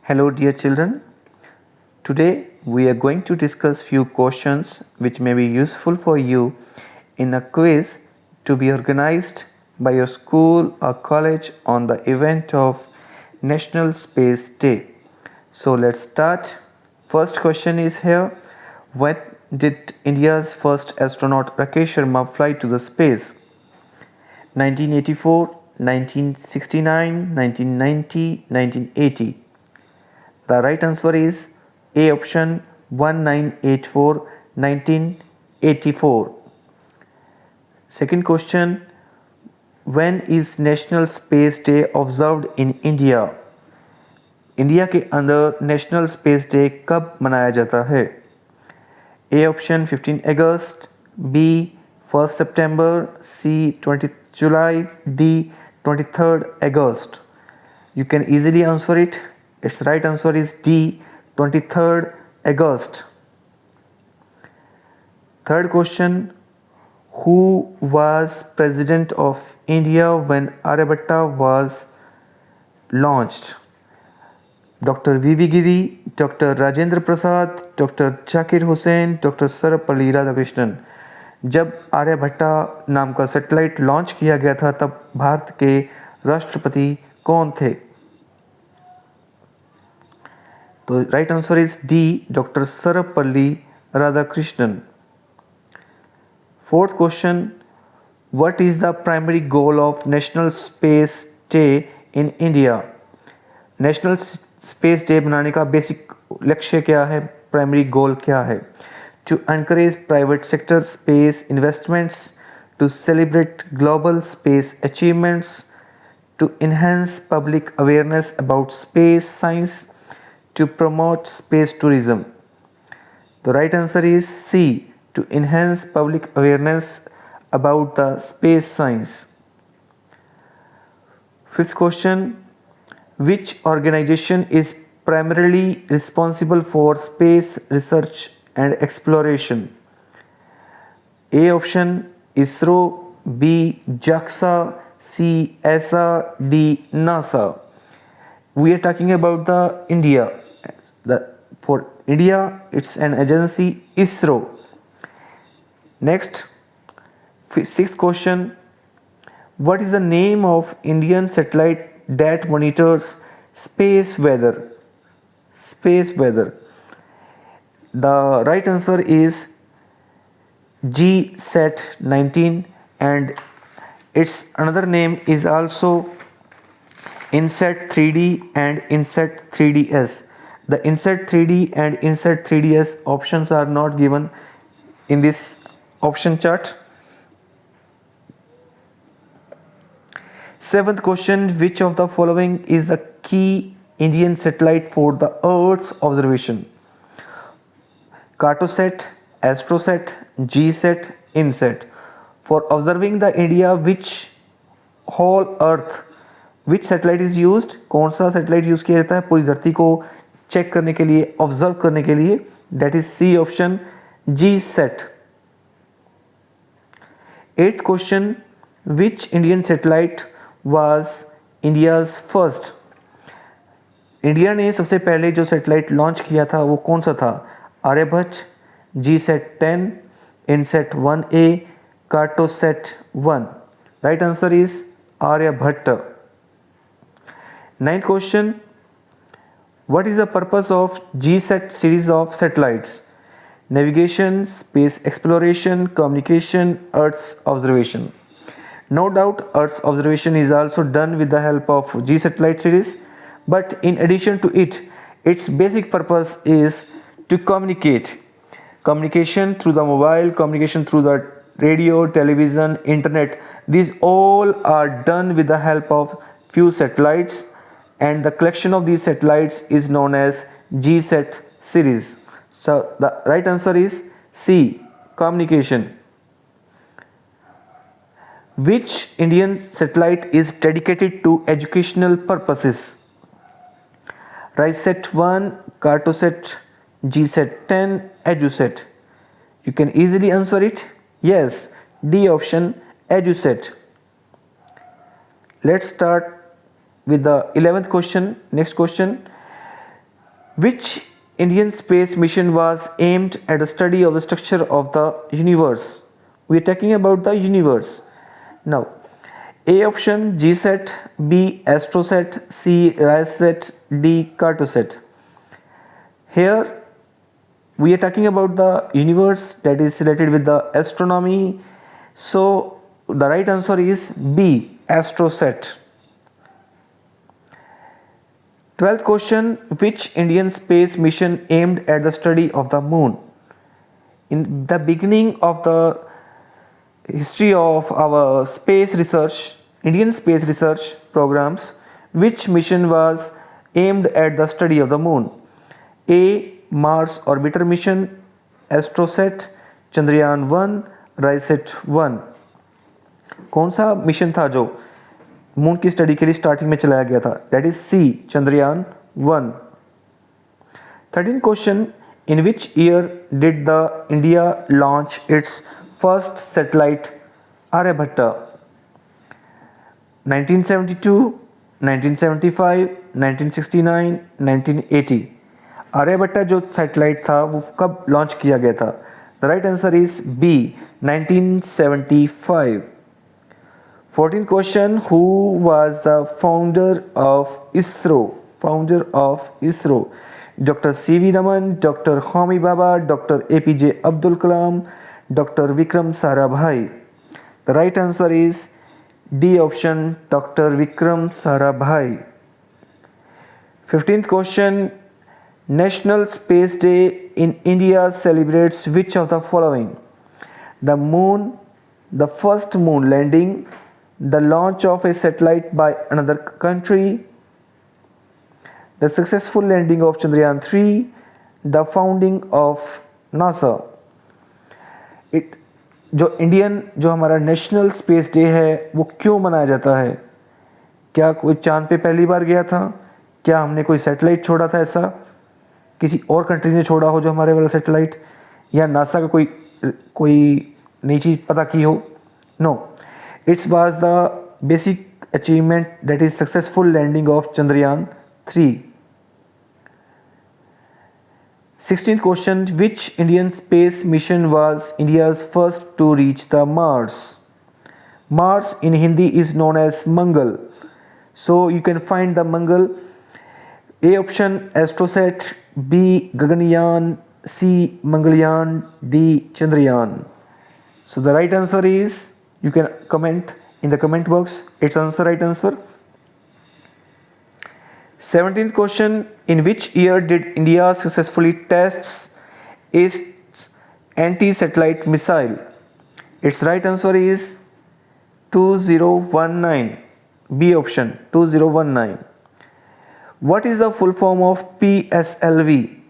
Hello dear children. Today we are going to discuss few questions which may be useful for you in a quiz to be organized by your school or college on the event of National Space Day. So let's start. First question is here. When did India's first astronaut Rakesh Sharma fly to the space? 1984, 1969, 1990, 1980. The right answer is A option 1984 1984. Second question, when is National Space Day observed in India? India के अंदर national space day कब मनाया जाता है? A option 15 अगस्त, B 1 सितंबर, C 20 जुलाई, D 23 अगस्त. You can easily answer it. Its right answer is D, 23rd August. Third question, who was President of India when Aryabhatta was launched? Dr. V.V. Giri, Dr. Rajendra Prasad, Dr. Zakir Hussain, Dr. Sarvepalli Radhakrishnan. जब आर्यभट्टा नाम का satellite launch किया गया था तब भारत के राष्ट्रपति कौन थे? तो right answer is D, doctor Sarvepalli Radhakrishnan. Fourth question, what is the primary goal of national space day in India? National space day बनाने का बेसिक लक्ष्य क्या है, प्राइमरी गोल क्या है? To encourage private sector space investments, to celebrate global space achievements, to enhance public awareness about space science, to promote space tourism. The right answer is C, to enhance public awareness about the space science. Fifth question, which organization is primarily responsible for space research and exploration? A option ISRO, B JAXA, C ESA, D NASA. We are talking about the India. For India, it's an agency ISRO. Next, sixth question, what is the name of Indian satellite that monitors space weather? Space weather. The right answer is GSAT-19 and its another name is also INSAT 3D and INSAT 3DS. The INSAT 3D and INSAT 3DS options are not given in this option chart. Seventh question, which of the following is the key Indian satellite for the Earth's observation? Cartosat, Astrosat, GSAT, INSAT. For observing the India, which whole Earth, which satellite is used? कौन सा satellite use किया जाता है पूरी धरती को check करने के लिए, ऑब्जर्व करने के लिए? That is C option, GSAT. Eight question, which Indian satellite was India's first? India ने सबसे पहले जो सैटेलाइट लॉन्च किया था वो कौन सा था? Aryabhata, GSAT-10, INSAT-1A, Cartosat-1. Right answer is Aryabhata. Ninth question, what is the purpose of GSAT series of satellites? Navigation, space exploration, communication, Earth's observation. No doubt Earth's observation is also done with the help of G satellite series, but in addition to it, its basic purpose is to communicate. Communication through the mobile, communication through the radio, television, internet, these all are done with the help of few satellites, and the collection of these satellites is known as GSAT series. So the right answer is C, communication. Which Indian satellite is dedicated to educational purposes? RISET-1, Cartosat, GSAT-10, EduSat. You can easily answer it. Yes, D option, EduSat. Let's start with the 11th question. Next question, Which Indian space mission was aimed at the study of the structure of the universe? We are talking about the universe. Now, A option GSAT, B AstroSat, C RISESat, D Cartosat. Here we are talking about the universe, that is related with the astronomy. So the right answer is B AstroSat. 12th question, which Indian space mission aimed at the study of the moon? In the beginning of the history of our space research, Indian space research programs, which mission was aimed at the study of the moon? A Mars Orbiter Mission, AstroSat, Chandrayaan 1, RISET 1. कौन सा mission था जो moon की study के लिए starting में चलाया गया था? That is C Chandrayaan 1. 13 question, in which year did the India launch its first satellite Aryabhata? 1972, 1975, 1969, 1980. Aryabhata जो सैटेलाइट था वो कब लॉन्च किया गया था? The right answer is B 1975. 14th question, who was the founder of ISRO? Founder of ISRO. Dr. C.V. Raman, Dr. Homi Bhabha, Dr. APJ Abdul Kalam, Dr. Vikram Sarabhai. The right answer is D option, Dr. Vikram Sarabhai. 15th question, National Space Day in India celebrates which of the following? The moon, the first moon landing, the launch of a satellite by another country, the successful landing of Chandrayaan 3, the founding of NASA. जो हमारा national space day है वो क्यों मनाया जाता है? क्या कोई चांद पे पहली बार गया था? क्या हमने कोई सैटेलाइट छोड़ा था, ऐसा किसी और कंट्री ने छोड़ा हो जो हमारे वाला सैटेलाइट, या नासा का कोई नई चीज़ पता की हो? No, it was the basic achievement, that is successful landing of Chandrayaan 3. 16th question, which Indian space mission was India's first to reach the Mars? Mars in Hindi is known as Mangal. So you can find the Mangal. A option AstroSat, B Gaganyaan, C Mangalyaan, D Chandrayaan. So the right answer is, you can comment in the comment box its answer, right answer. 17th question, in which year did India successfully test its anti-satellite missile? Its right answer is 2019. B option, 2019. What is the full form of PSLV?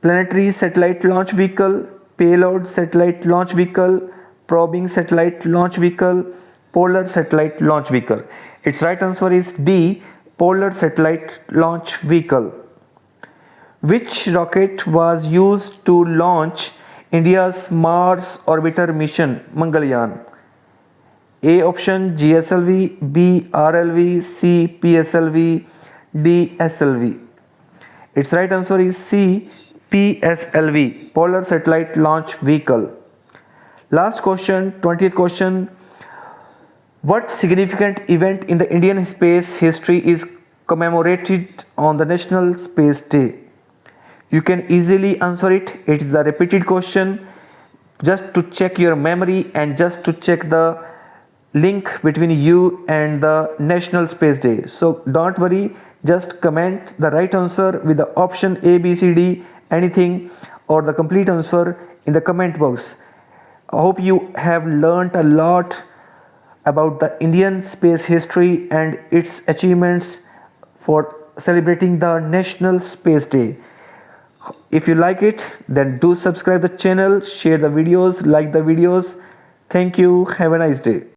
Planetary Satellite Launch Vehicle, Payload Satellite Launch Vehicle, Probing Satellite Launch Vehicle, Polar Satellite Launch Vehicle. Its right answer is D, Polar Satellite Launch Vehicle. Which rocket was used to launch India's Mars Orbiter mission Mangalyaan? A option GSLV, B RLV, C PSLV, D SLV. Its right answer is C PSLV, Polar Satellite Launch Vehicle. Last question, 20th question. What significant event in the Indian space history is commemorated on the National Space Day? You can easily answer it. It is a repeated question, just to check your memory and just to check the link between you and the National Space Day. So don't worry, just comment the right answer with the option A, B, C, D, anything, or the complete answer in the comment box. I hope you have learnt a lot about the Indian space history and its achievements for celebrating the National Space Day. If you like it, then do subscribe the channel, share the videos, like the videos. Thank you. Have a nice day.